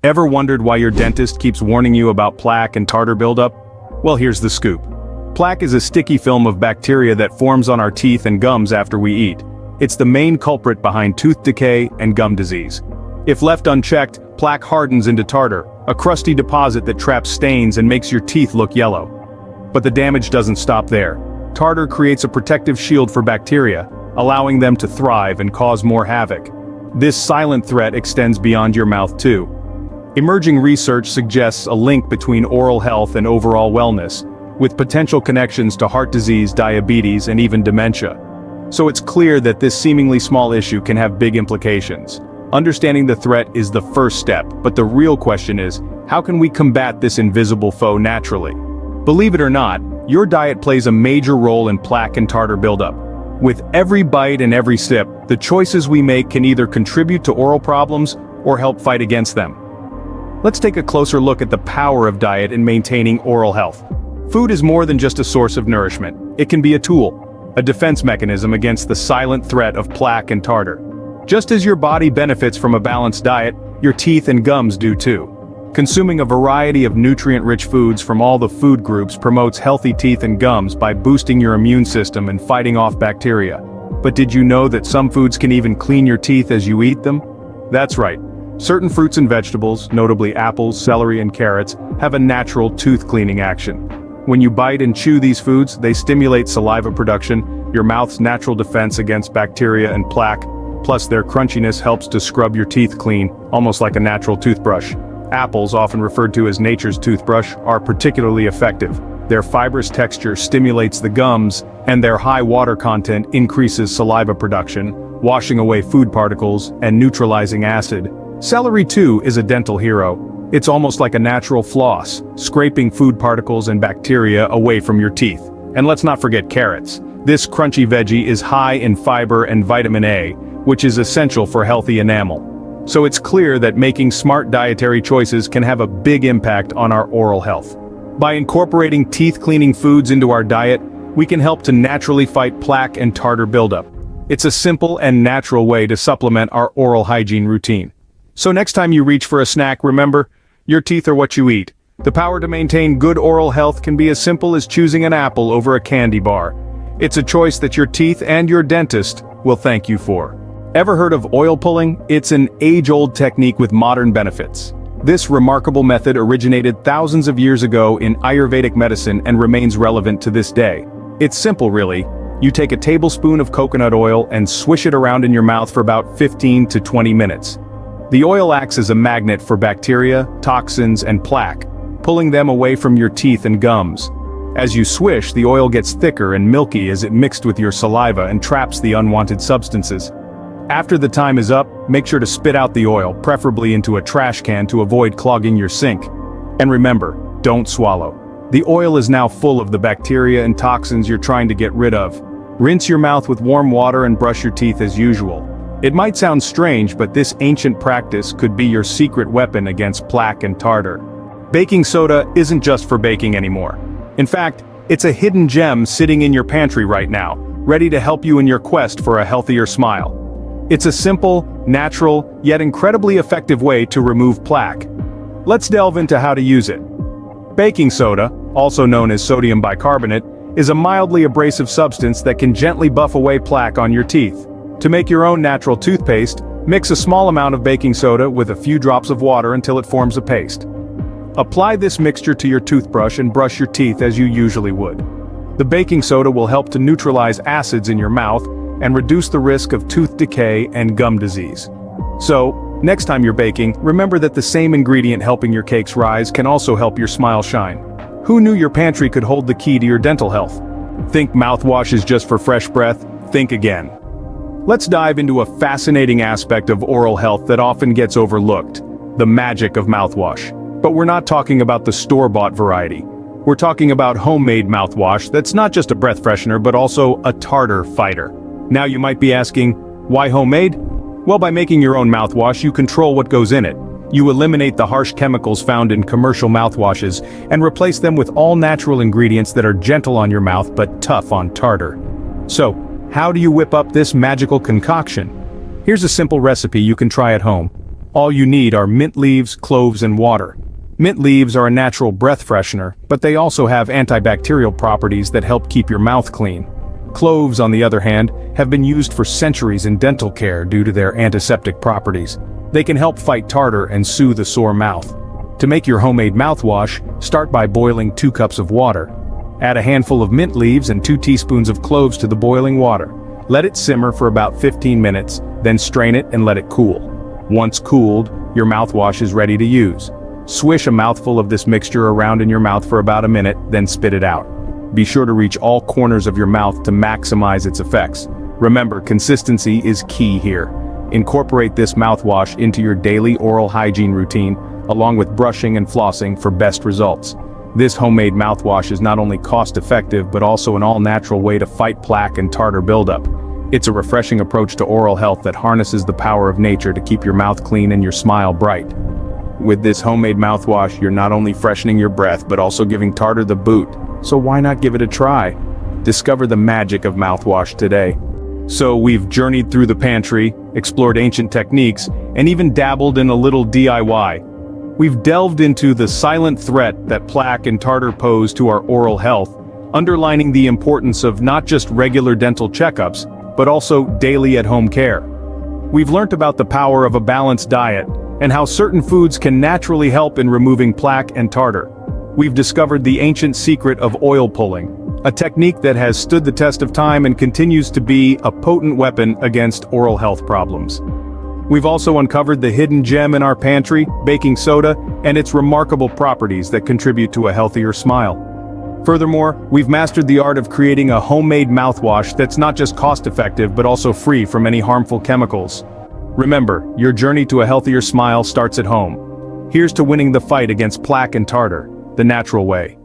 Ever wondered why your dentist keeps warning you about plaque and tartar buildup? Well, here's the scoop. Plaque is a sticky film of bacteria that forms on our teeth and gums after we eat. It's the main culprit behind tooth decay and gum disease. If left unchecked, plaque hardens into tartar, a crusty deposit that traps stains and makes your teeth look yellow. But the damage doesn't stop there. Tartar creates a protective shield for bacteria, allowing them to thrive and cause more havoc. This silent threat extends beyond your mouth too. Emerging research suggests a link between oral health and overall wellness, with potential connections to heart disease, diabetes, and even dementia. So it's clear that this seemingly small issue can have big implications. Understanding the threat is the first step, but the real question is, how can we combat this invisible foe naturally? Believe it or not, your diet plays a major role in plaque and tartar buildup. With every bite and every sip, the choices we make can either contribute to oral problems or help fight against them. Let's take a closer look at the power of diet in maintaining oral health. Food is more than just a source of nourishment. It can be a tool, a defense mechanism against the silent threat of plaque and tartar. Just as your body benefits from a balanced diet, your teeth and gums do too. Consuming a variety of nutrient-rich foods from all the food groups promotes healthy teeth and gums by boosting your immune system and fighting off bacteria. But did you know that some foods can even clean your teeth as you eat them? That's right. Certain fruits and vegetables, notably apples, celery, and carrots, have a natural tooth-cleaning action. When you bite and chew these foods, they stimulate saliva production, your mouth's natural defense against bacteria and plaque, plus their crunchiness helps to scrub your teeth clean, almost like a natural toothbrush. Apples, often referred to as nature's toothbrush, are particularly effective. Their fibrous texture stimulates the gums, and their high water content increases saliva production, washing away food particles and neutralizing acid. Celery, too, is a dental hero. It's almost like a natural floss, scraping food particles and bacteria away from your teeth. And let's not forget carrots. This crunchy veggie is high in fiber and vitamin A, which is essential for healthy enamel. So it's clear that making smart dietary choices can have a big impact on our oral health. By incorporating teeth-cleaning foods into our diet, we can help to naturally fight plaque and tartar buildup. It's a simple and natural way to supplement our oral hygiene routine. So next time you reach for a snack, remember, your teeth are what you eat. The power to maintain good oral health can be as simple as choosing an apple over a candy bar. It's a choice that your teeth and your dentist will thank you for. Ever heard of oil pulling? It's an age-old technique with modern benefits. This remarkable method originated thousands of years ago in Ayurvedic medicine and remains relevant to this day. It's simple, really. You take a tablespoon of coconut oil and swish it around in your mouth for about 15 to 20 minutes. The oil acts as a magnet for bacteria, toxins, and plaque, pulling them away from your teeth and gums. As you swish, the oil gets thicker and milky as it mixed with your saliva and traps the unwanted substances. After the time is up, make sure to spit out the oil, preferably into a trash can to avoid clogging your sink. And remember, don't swallow. The oil is now full of the bacteria and toxins you're trying to get rid of. Rinse your mouth with warm water and brush your teeth as usual. It might sound strange, but this ancient practice could be your secret weapon against plaque and tartar. Baking soda isn't just for baking anymore. In fact, it's a hidden gem sitting in your pantry right now, ready to help you in your quest for a healthier smile. It's a simple, natural, yet incredibly effective way to remove plaque. Let's delve into how to use it. Baking soda, also known as sodium bicarbonate, is a mildly abrasive substance that can gently buff away plaque on your teeth. To make your own natural toothpaste, mix a small amount of baking soda with a few drops of water until it forms a paste. Apply this mixture to your toothbrush and brush your teeth as you usually would. The baking soda will help to neutralize acids in your mouth and reduce the risk of tooth decay and gum disease. So, next time you're baking, remember that the same ingredient helping your cakes rise can also help your smile shine. Who knew your pantry could hold the key to your dental health? Think mouthwash is just for fresh breath? Think again. Let's dive into a fascinating aspect of oral health that often gets overlooked: the magic of mouthwash. But we're not talking about the store-bought variety. We're talking about homemade mouthwash that's not just a breath freshener but also a tartar fighter. Now you might be asking, why homemade? Well, by making your own mouthwash, you control what goes in it. You eliminate the harsh chemicals found in commercial mouthwashes and replace them with all natural ingredients that are gentle on your mouth but tough on tartar. So, how do you whip up this magical concoction? Here's a simple recipe you can try at home. All you need are mint leaves, cloves, and water. Mint leaves are a natural breath freshener, but they also have antibacterial properties that help keep your mouth clean. Cloves, on the other hand, have been used for centuries in dental care due to their antiseptic properties. They can help fight tartar and soothe a sore mouth. To make your homemade mouthwash, start by boiling 2 cups of water. Add a handful of mint leaves and 2 teaspoons of cloves to the boiling water. Let it simmer for about 15 minutes, then strain it and let it cool. Once cooled, your mouthwash is ready to use. Swish a mouthful of this mixture around in your mouth for about a minute, then spit it out. Be sure to reach all corners of your mouth to maximize its effects. Remember, consistency is key here. Incorporate this mouthwash into your daily oral hygiene routine, along with brushing and flossing for best results. This homemade mouthwash is not only cost-effective but also an all-natural way to fight plaque and tartar buildup. It's a refreshing approach to oral health that harnesses the power of nature to keep your mouth clean and your smile bright. With this homemade mouthwash, you're not only freshening your breath but also giving tartar the boot. So why not give it a try? Discover the magic of mouthwash today. So we've journeyed through the pantry, explored ancient techniques, and even dabbled in a little DIY. We've delved into the silent threat that plaque and tartar pose to our oral health, underlining the importance of not just regular dental checkups, but also daily at-home care. We've learnt about the power of a balanced diet, and how certain foods can naturally help in removing plaque and tartar. We've discovered the ancient secret of oil pulling, a technique that has stood the test of time and continues to be a potent weapon against oral health problems. We've also uncovered the hidden gem in our pantry, baking soda, and its remarkable properties that contribute to a healthier smile. Furthermore, we've mastered the art of creating a homemade mouthwash that's not just cost-effective but also free from any harmful chemicals. Remember, your journey to a healthier smile starts at home. Here's to winning the fight against plaque and tartar, the natural way.